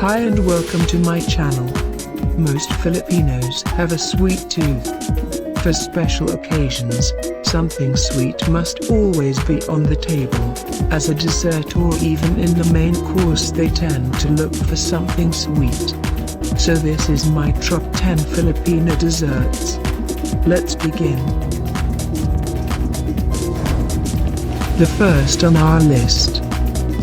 Hi and welcome to my channel. Most Filipinos have a sweet tooth. For special occasions, something sweet must always be on the table. As a dessert or even in the main course, they tend to look for something sweet. So this is my top 10 Filipino desserts. Let's begin. The first on our list,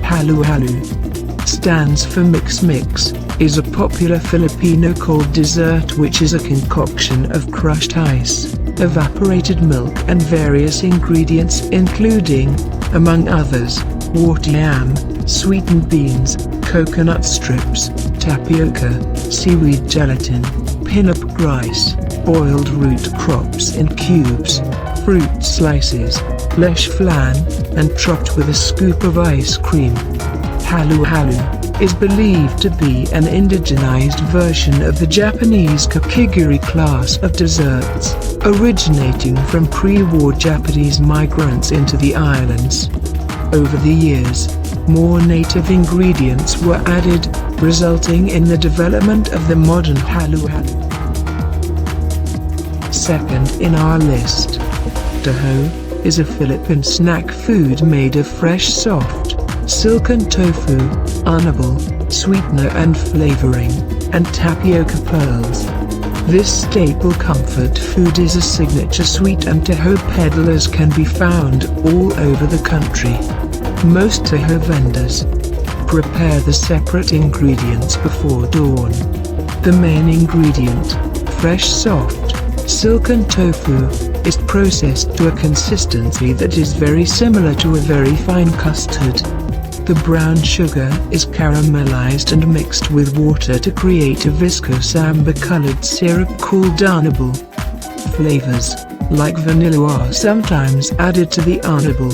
halo-halo, stands for mix-mix, is a popular Filipino cold dessert which is a concoction of crushed ice, evaporated milk and various ingredients including, among others, water yam, sweetened beans, coconut strips, tapioca, seaweed gelatin, pinup rice, boiled root crops in cubes, fruit slices, flesh flan, and topped with a scoop of ice cream. Halo-halo is believed to be an indigenized version of the Japanese kakigiri class of desserts, originating from pre-war Japanese migrants into the islands. Over the years, more native ingredients were added, resulting in the development of the modern halo-halo. Second in our list, taho, is a Philippine snack food made of fresh soft, silken tofu, unable, sweetener and flavoring, and tapioca pearls. This staple comfort food is a signature sweet and taho peddlers can be found all over the country. Most taho vendors prepare the separate ingredients before dawn. The main ingredient, fresh soft, silken tofu, is processed to a consistency that is very similar to a very fine custard. The brown sugar is caramelized and mixed with water to create a viscous amber-colored syrup called unable. Flavors, like vanilla, are sometimes added to the unable.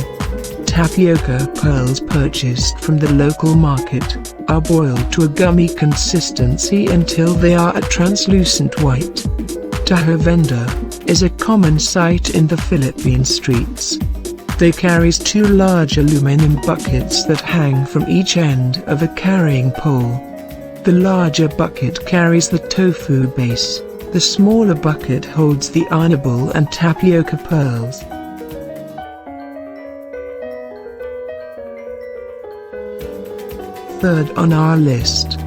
Tapioca pearls purchased from the local market are boiled to a gummy consistency until they are a translucent white. Taho vendor is a common sight in the Philippine streets. They carries two large aluminum buckets that hang from each end of a carrying pole. The larger bucket carries the tofu base, the smaller bucket holds the unable and tapioca pearls. Third on our list,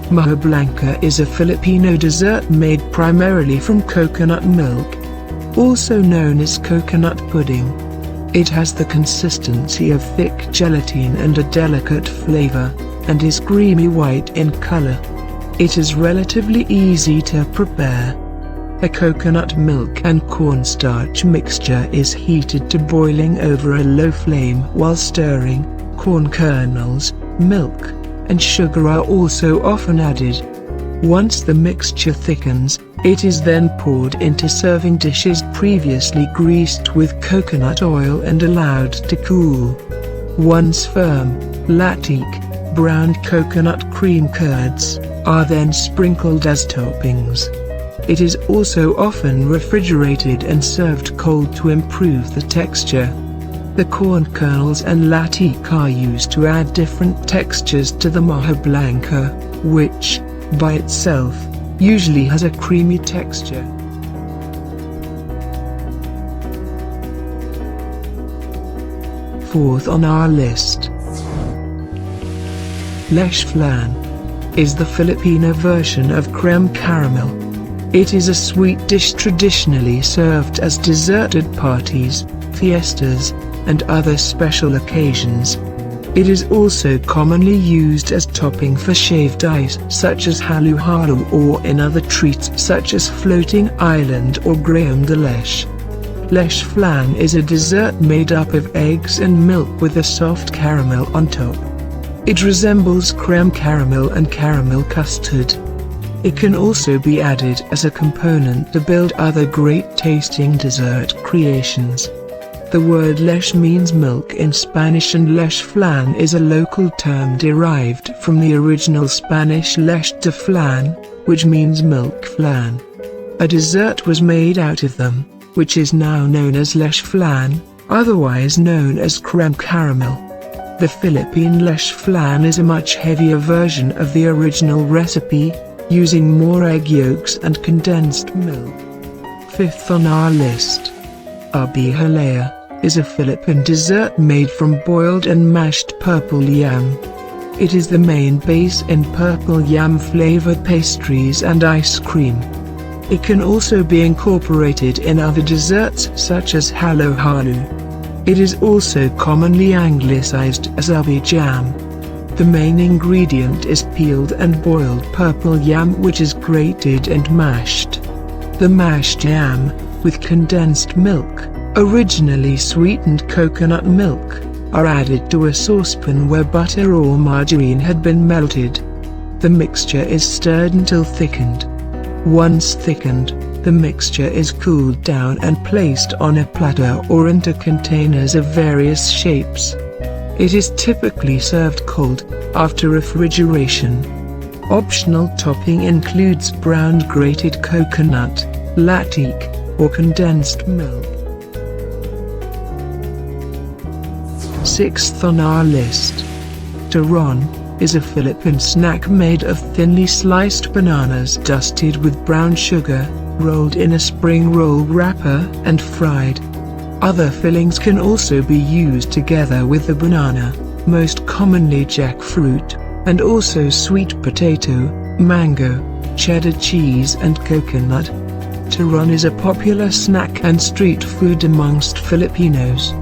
Moja Blanca is a Filipino dessert made primarily from coconut milk, also known as coconut pudding. It has the consistency of thick gelatin and a delicate flavor, and is creamy white in color. It is relatively easy to prepare. A coconut milk and cornstarch mixture is heated to boiling over a low flame while stirring. Corn kernels, milk, and sugar are also often added. Once the mixture thickens, it is then poured into serving dishes previously greased with coconut oil and allowed to cool. Once firm, latique, browned coconut cream curds are then sprinkled as toppings. It is also often refrigerated and served cold to improve the texture. The corn kernels and latique are used to add different textures to the Moja Blanca, which, by itself, usually has a creamy texture. Fourth on our list, leche flan, is the Filipino version of creme caramel. It is a sweet dish traditionally served as dessert at parties, fiestas, and other special occasions. It is also commonly used as topping for shaved ice such as halo-halo or in other treats such as floating island or crème de leche. Leche flan is a dessert made up of eggs and milk with a soft caramel on top. It resembles creme caramel and caramel custard. It can also be added as a component to build other great tasting dessert creations. The word leche means milk in Spanish and leche flan is a local term derived from the original Spanish leche de flan, which means milk flan. A dessert was made out of them, which is now known as leche flan, otherwise known as creme caramel. The Philippine leche flan is a much heavier version of the original recipe, using more egg yolks and condensed milk. Fifth on our list, ubi halaya is a Philippine dessert made from boiled and mashed purple yam. It is the main base in purple yam-flavored pastries and ice cream. It can also be incorporated in other desserts such as halo-halo. It is also commonly anglicized as ubi jam. The main ingredient is peeled and boiled purple yam, which is grated and mashed. The mashed yam, with condensed milk, originally sweetened coconut milk, are added to a saucepan where butter or margarine had been melted. The mixture is stirred until thickened. Once thickened, the mixture is cooled down and placed on a platter or into containers of various shapes. It is typically served cold, after refrigeration. Optional topping includes browned grated coconut, latique, or condensed milk. Sixth on our list, turon is a Philippine snack made of thinly sliced bananas dusted with brown sugar, rolled in a spring roll wrapper and fried. Other fillings can also be used together with the banana, most commonly jackfruit, and also sweet potato, mango, cheddar cheese and coconut. Turon is a popular snack and street food amongst Filipinos.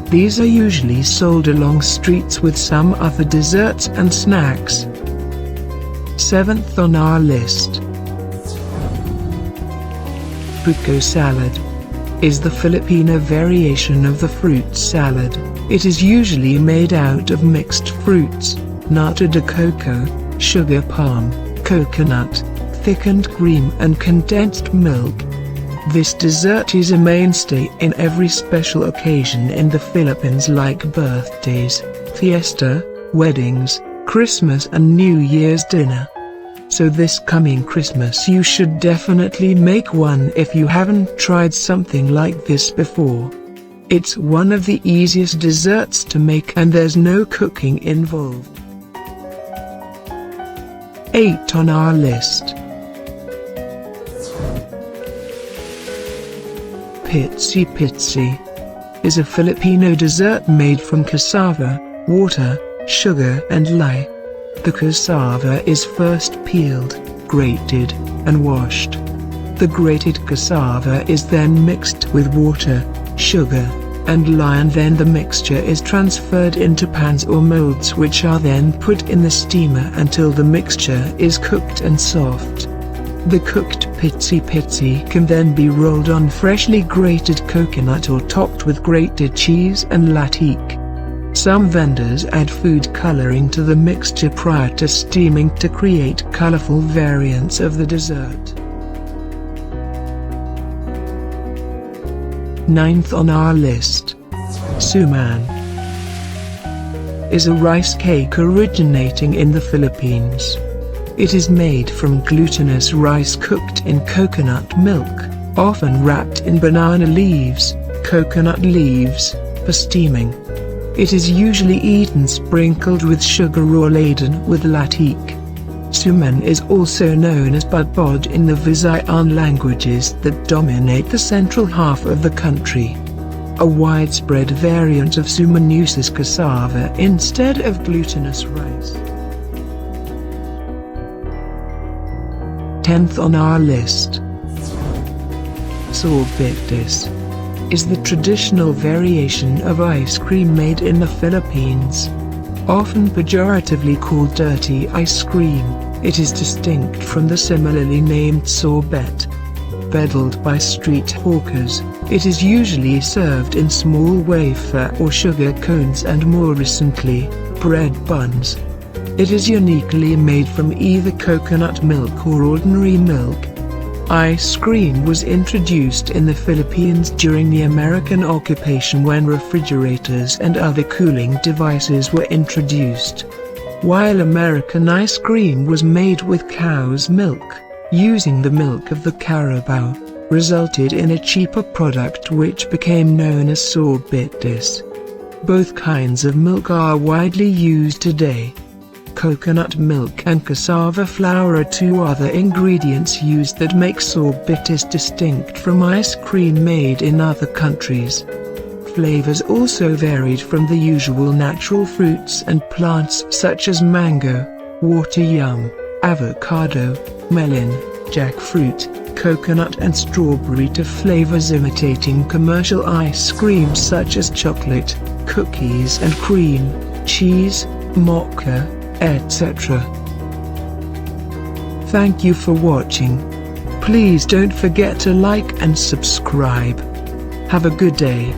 These are usually sold along streets with some other desserts and snacks. Seventh on our list, puto salad is the Filipino variation of the fruit salad. It is usually made out of mixed fruits, nata de coco, sugar palm, coconut, thickened cream and condensed milk. This dessert is a mainstay in every special occasion in the Philippines like birthdays, fiesta, weddings, Christmas and New Year's dinner. So this coming Christmas you should definitely make one if you haven't tried something like this before. It's one of the easiest desserts to make and there's no cooking involved. 8 on our list, pitsi is a Filipino dessert made from cassava, water, sugar and lye. The cassava is first peeled, grated, and washed. The grated cassava is then mixed with water, sugar, and lye, and then the mixture is transferred into pans or molds which are then put in the steamer until the mixture is cooked and soft. The cooked pitsi can then be rolled on freshly grated coconut or topped with grated cheese and latique. Some vendors add food coloring to the mixture prior to steaming to create colorful variants of the dessert. 9th on our list, suman is a rice cake originating in the Philippines. It is made from glutinous rice cooked in coconut milk, often wrapped in banana leaves, coconut leaves, for steaming. It is usually eaten sprinkled with sugar or laden with latique. Suman is also known as budbod in the Visayan languages that dominate the central half of the country. A widespread variant of suman uses cassava instead of glutinous rice. 10th on our list, sorbetes is the traditional variation of ice cream made in the Philippines. Often pejoratively called dirty ice cream, it is distinct from the similarly named sorbet. Peddled by street hawkers, it is usually served in small wafer or sugar cones and more recently, bread buns. It is uniquely made from either coconut milk or ordinary milk. Ice cream was introduced in the Philippines during the American occupation when refrigerators and other cooling devices were introduced. While American ice cream was made with cow's milk, using the milk of the carabao, resulted in a cheaper product which became known as sorbetes. Both kinds of milk are widely used today. Coconut milk and cassava flour are two other ingredients used that make sorbitis distinct from ice cream made in other countries. Flavors also varied from the usual natural fruits and plants such as mango, water yum, avocado, melon, jackfruit, coconut and strawberry to flavors imitating commercial ice cream such as chocolate, cookies and cream, cheese, mocha, etc. Thank you for watching. Please don't forget to like and subscribe. Have a good day.